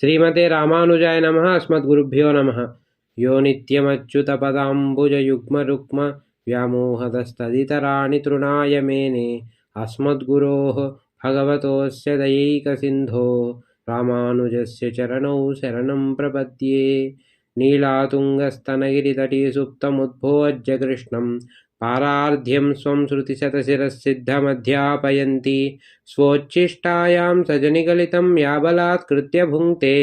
శ్రీమతే రామానుజాయ నమః. అస్మద్గురుభ్యో నమః. యో నిత్యమచ్యుతపదాంబుజయుగ్మరుక్మ వ్యామోహదస్తదితరాణి తృణాయ మేనే అస్మద్గురోః భగవతోస్య దయైకసింధో రామానుజస్య చరణౌ శరణం ప్రపద్యే. నీలాతుంగస్తనగిరితటీ సుప్తముద్భోజ్య కృష్ణం పారార్ధ్యం స్వం శృతిశతశిరసిద్ధమధ్యాపయంతి స్వోచ్ఛిష్టాయాం సజనిగలితం యాబలాత్కృత్య భుంక్తే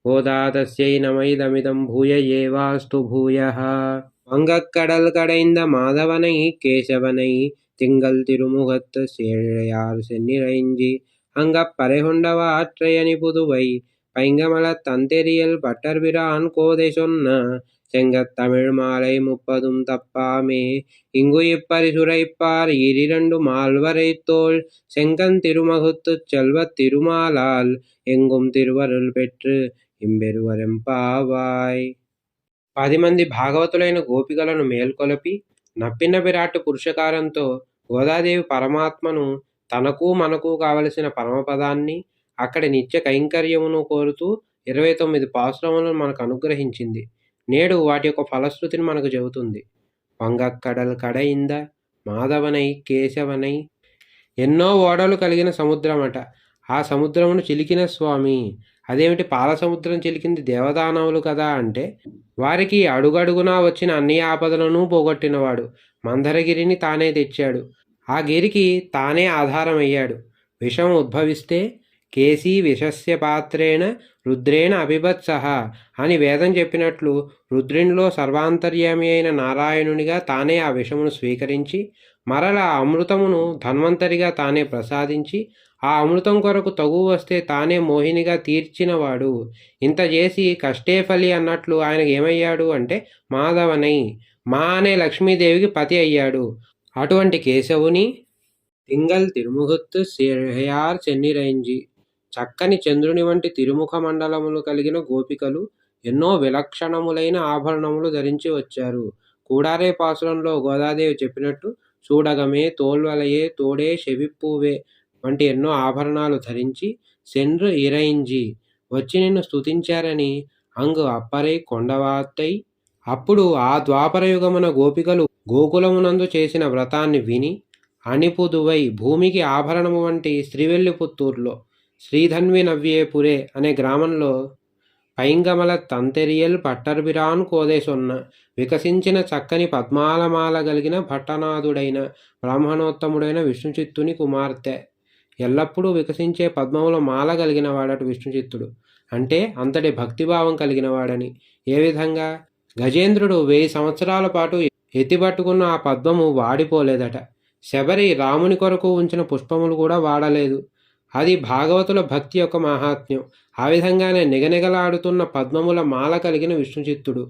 గోదా తస్యై నమైదమిదం భూయ ఏవాస్తు భూయః. வங்கக்கடல் கடைந்த மாதவனை கேசவனை திங்கள் திருமுகத்து சேழையார் சென்னிறைஞ்சி அங்கப்பறை கொண்டவாற்றையணி புதுவை பைங்கமல தந்தெரியல் பட்டர்பிரான் கோதை சொன்ன செங்கத்தமிழ் மாலை 30 தப்பாமே இங்கு இப்பரிசுரைப்பார் ஈரிரண்டு மால்வரை தோள் செங்கன் திருமகுத்துச் செல்வத் திருமாலால் எங்கும் திருவருள் பெற்று ఇంబెరువరెంపావాయ్. 10 మంది భాగవతులైన గోపికలను మేల్కొలపి నప్పిన విరాట్ పురుషకారంతో గోదాదేవి పరమాత్మను తనకు మనకు కావలసిన పరమపదాన్ని అక్కడి నిత్య కైంకర్యమును కోరుతూ 29 పాసురములను మనకు అనుగ్రహించింది. నేడు వాటి యొక్క ఫలశ్రుతిని మనకు చెబుతుంది. వంగక్కడల్ కడయింద మాధవనై కేశవనై. ఎన్నో ఓడలు కలిగిన సముద్రమట. ఆ సముద్రమును చిలికిన స్వామి. అదేమిటి, పాల సముద్రం చిలికింది దేవదానవులు కదా అంటే, వారికి అడుగడుగునా వచ్చిన అన్ని ఆపదలను పోగొట్టినవాడు. మందరగిరిని తానే తెచ్చాడు. ఆ గిరికి తానే ఆధారమయ్యాడు. విషం ఉద్భవిస్తే కేసీ విషస్య పాత్రేణ రుద్రేణ అభిబత్సహ అని వేదం చెప్పినట్లు రుద్రునిలో సర్వాంతర్యామి అయిన నారాయణునిగా తానే ఆ విషమును స్వీకరించి మరలా అమృతమును ధన్వంతరిగా తానే ప్రసాదించి ఆ అమృతం కొరకు తగు వస్తే తానే మోహినిగా తీర్చినవాడు. ఇంత చేసి కష్టే ఫలి అన్నట్లు ఆయనకు ఏమయ్యాడు అంటే మాధవనై, మా అనే లక్ష్మీదేవికి పతి అయ్యాడు. అటువంటి కేశవుని తింగల్ తిరుముహుత్తు సేహయార్ చెన్నిరైంజి. చక్కని చంద్రుని వంటి తిరుముఖ మండలములు కలిగిన గోపికలు ఎన్నో విలక్షణములైన ఆభరణములు ధరించి వచ్చారు. కూడారే పాసురంలో గోదాదేవి చెప్పినట్టు చూడగమే తోల్వలయే తోడే చెవిప్పూవే వంటి ఎన్నో ఆభరణాలు ధరించి సెండ్రు ఇరైంజి వచ్చి నిన్ను స్తుతించారని అంగు అప్పరై కొండవాత్తై. అప్పుడు ఆ ద్వాపరయుగమున గోపికలు గోకులమునందు చేసిన వ్రతాన్ని విని అణిపుదువై భూమికి ఆభరణము వంటి శ్రీవెల్లిపుత్తూరులో శ్రీధన్వి నవ్యేపురే అనే గ్రామంలో పైంగమల తంతెరియల్ పట్టర్బిరాన్ కోదే సొన్న వికసించిన చక్కని పద్మాలమాల కలిగిన భట్టనాథుడైన బ్రాహ్మణోత్తముడైన విష్ణుచిత్తుని కుమార్తె. ఎల్లప్పుడూ వికసించే పద్మముల మాల కలిగిన వాడట విష్ణుచిత్తుడు. అంటే అంతటి భక్తిభావం కలిగిన వాడని. ఏ విధంగా? గజేంద్రుడు 1000 సంవత్సరాల పాటు ఎత్తిపట్టుకున్న ఆ పద్మము వాడిపోలేదట. శబరి రాముని కొరకు ఉంచిన పుష్పములు కూడా వాడలేదు. అది భాగవతుల భక్తి యొక్క మహాత్మ్యం. ఆ విధంగానే నిగనిగలాడుతున్న పద్మముల మాల కలిగిన విష్ణుచిత్తుడు.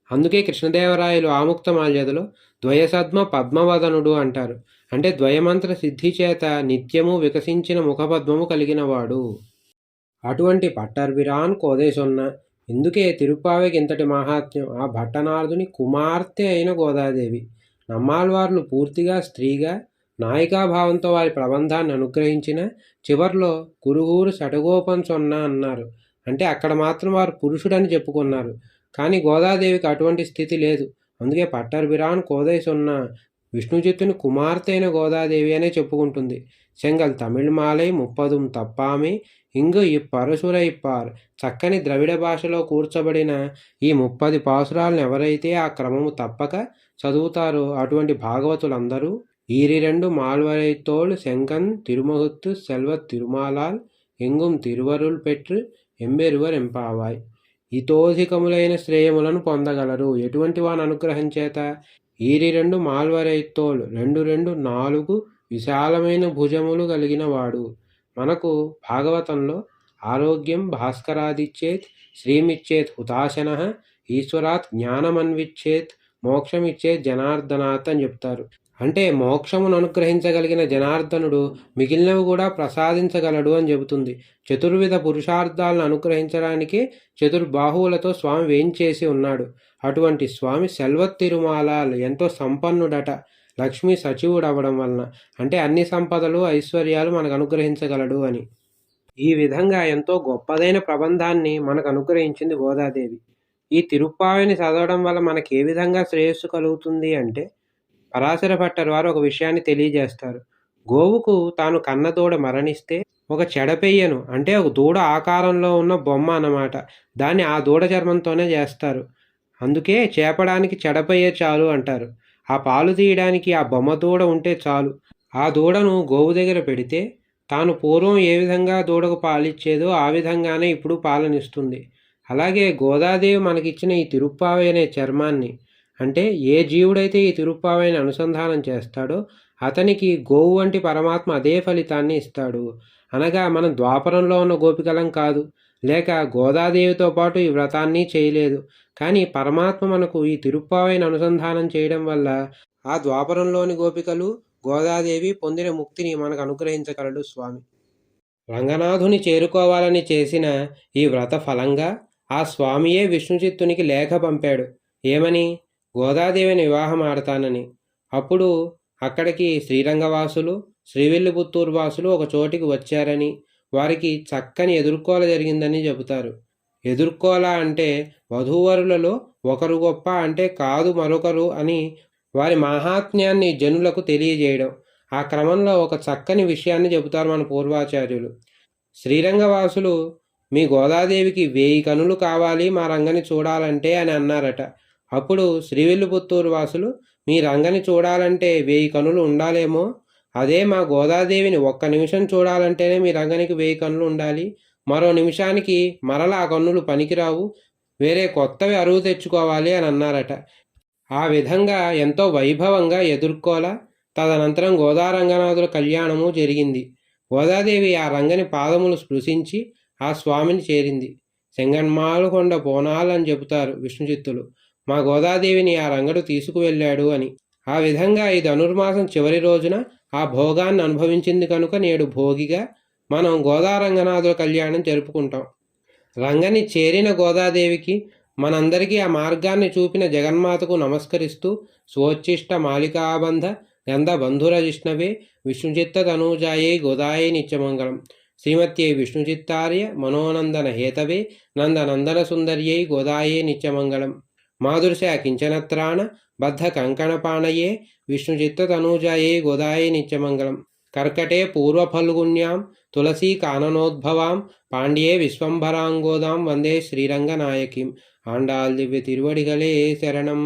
అందుకే కృష్ణదేవరాయలు ఆముక్తమాల్యదలో ద్వయసద్మ పద్మవదనుడు అంటారు. అంటే ద్వయమంత్ర సిద్ధి చేత నిత్యము వికసించిన ముఖపద్మము కలిగినవాడు. అటువంటి పట్టర్బిరాన్ కోదేశొన్న. ఇందుకే తిరుప్పావేకి ఇంతటి మహాత్మ్యం. ఆ భట్టనాథుని కుమార్తె అయిన గోదాదేవి. నమ్మాళ్వార్లు పూర్తిగా స్త్రీగా నాయికాభావంతో వారి ప్రబంధాన్ని అనుగ్రహించిన చివర్లో కురుగూరు సటగోపం సొన్న అన్నారు. అంటే అక్కడ మాత్రం వారు పురుషుడని చెప్పుకున్నారు. కానీ గోదాదేవికి అటువంటి స్థితి లేదు. అందుకే పట్టర్బిరాన్ కోదై సొన్న, విష్ణుచిత్తుని కుమార్తె అయిన గోదాదేవి అనే చెప్పుకుంటుంది. చెంగల్ తమిళ్ మాలై 30 తప్పామే ఇంగు ఇప్పరసురైప్పార్. చక్కని ద్రవిడ భాషలో కూర్చబడిన ఈ 30 పాసురాలను ఎవరైతే ఆ క్రమము తప్పక చదువుతారో అటువంటి భాగవతులందరూ ஈரிரண்டு மால்வரைத்தோள் செங்கன் திருமுகத்து செல்வத் తిరుమాలాల్ ఎంగుం తిరువరుల్ పెట్రు ఎంబెరువర్ ఎంపావాయ్. ఇతోధికములైన శ్రేయములను పొందగలరు. ఎటువంటి వాని అనుగ్రహం చేత? ఈరిరెండు మాల్వరైతోళ్, 2 విశాలమైన భుజములు కలిగిన వాడు. మనకు భాగవతంలో ఆరోగ్యం భాస్కరాదిచ్చేత్, శ్రీమిచ్చేత్ హుతాశన, ఈశ్వరాత్ జ్ఞానమన్విచ్చేత్, మోక్షమిచ్చేత్ జనార్దనాత్ అని చెప్తారు. అంటే మోక్షమును అనుగ్రహించగలిగిన జనార్దనుడు మిగిలినవి కూడా ప్రసాదించగలడు అని చెబుతుంది. చతుర్విధ పురుషార్థాలను అనుగ్రహించడానికే చతుర్బాహువులతో స్వామి వేంచేసి ఉన్నాడు. అటువంటి స్వామి సెల్వత్ తిరుమాలాల్ ఎంతో సంపన్నుడట. లక్ష్మీ సచివుడు అవ్వడం వలన. అంటే అన్ని సంపదలు ఐశ్వర్యాలు మనకు అనుగ్రహించగలడు అని. ఈ విధంగా ఎంతో గొప్పదైన ప్రబంధాన్ని మనకు అనుగ్రహించింది గోదాదేవి. ఈ తిరుప్పావైని చదవడం వల్ల మనకి ఏ విధంగా శ్రేయస్సు కలుగుతుంది అంటే, పరాశర భట్టర్ వారు ఒక విషయాన్ని తెలియజేస్తారు. గోవుకు తాను కన్న దూడ మరణిస్తే ఒక చెడపెయ్యను అంటే ఒక దూడ ఆకారంలో ఉన్న బొమ్మ అన్నమాట. దాన్ని ఆ దూడ చర్మంతోనే చేస్తారు. అందుకే చేపడానికి చెడపెయ్య చాలు అంటారు. ఆ పాలు తీయడానికి ఆ బొమ్మ దూడ ఉంటే చాలు. ఆ దూడను గోవు దగ్గర పెడితే తాను పూర్వం ఏ విధంగా దూడకు పాలిచ్చేదో ఆ విధంగానే ఇప్పుడు పాలనిస్తుంది. అలాగే గోదాదేవి మనకిచ్చిన ఈ తిరుప్పావై అనే చర్మాన్ని అంటే ఏ జీవుడైతే ఈ తిరుప్పావైని అనుసంధానం చేస్తాడో అతనికి గోవు వంటి పరమాత్మ అదే ఫలితాన్ని ఇస్తాడు. అనగా మనం ద్వాపరంలో ఉన్న గోపికలం కాదు, లేక గోదాదేవితో పాటు ఈ వ్రతాన్ని చేయలేదు. కానీ పరమాత్మ మనకు ఈ తిరుప్పావైని అనుసంధానం చేయడం వల్ల ఆ ద్వాపరంలోని గోపికలు గోదాదేవి పొందిన ముక్తిని మనకు అనుగ్రహించగలడు స్వామి. రంగనాథుని చేరుకోవాలని చేసిన ఈ వ్రత ఫలంగా ఆ స్వామియే విష్ణుచిత్తునికి లేఖ పంపాడు. ఏమని? గోదాదేవిని వివాహం ఆడతానని. అప్పుడు అక్కడికి శ్రీరంగవాసులు, శ్రీవిల్లిపుత్తూరు వాసులు ఒక చోటికి వచ్చారని, వారికి చక్కని ఎదుర్కోల జరిగిందని చెబుతారు. ఎదుర్కోల అంటే వధూవరులలో ఒకరు గొప్ప అంటే కాదు మరొకరు అని వారి మాహాత్మ్యాన్ని జనులకు తెలియజేయడం. ఆ క్రమంలో ఒక చక్కని విషయాన్ని చెబుతారు మన పూర్వాచార్యులు. శ్రీరంగవాసులు మీ గోదాదేవికి 1000 కనులు కావాలి మా రంగని చూడాలంటే అని అన్నారట. అప్పుడు శ్రీవిల్లిపుత్తూరు వాసులు మీ రంగని చూడాలంటే 1000 కనులు ఉండాలేమో, అదే మా గోదాదేవిని ఒక్క నిమిషం చూడాలంటేనే మీ రంగనికి 1000 కనులు ఉండాలి, మరో నిమిషానికి మరలా ఆ కన్నులు పనికిరావు, వేరే కొత్తవి అరువు తెచ్చుకోవాలి అని అన్నారట. ఆ విధంగా ఎంతో వైభవంగా ఎదుర్కోల తదనంతరం గోదారంగనాథుల కళ్యాణము జరిగింది. గోదాదేవి ఆ రంగని పాదములు స్పృశించి ఆ స్వామిని చేరింది. సెంగన్మాలుకొండ బోనాలని చెబుతారు విష్ణుచిత్తులు. మా గోదాదేవిని ఆ రంగడు తీసుకువెళ్ళాడు అని. ఆ విధంగా ఈ ధనుర్మాసం చివరి రోజున ఆ భోగాన్ని అనుభవించింది కనుక నేడు భోగిగా మనం గోదారంగనాథుల కళ్యాణం జరుపుకుంటాం. రంగని చేరిన గోదాదేవికి మనందరికీ ఆ మార్గాన్ని చూపిన జగన్మాతకు నమస్కరిస్తూ స్వోచ్ఛిష్ట మాలికాబంధ గంధ బంధురజిష్ణవే విష్ణుచిత్త తనూజాయై గోదాయై నిత్యమంగళం. శ్రీమత్యై విష్ణుచిత్తార్య మనోనందన హేతవే నందనందన సుందర్యై గోదాయే నిత్యమంగళం. మాధుర్ష కించనత్రాణ బద్ధ కంకణపాణయే విష్ణుచిత్త తనూజాయై గోదాయై నిత్యమంగళం. కర్కటే పూర్వఫల్గుణ్యాం తులసీ కాననోద్భవాం పాండ్యే విశ్వంభరాంగోదాం వందే శ్రీరంగనాయకీం. ఆండాల్ దివ్య తిరువడిகளே శరణం.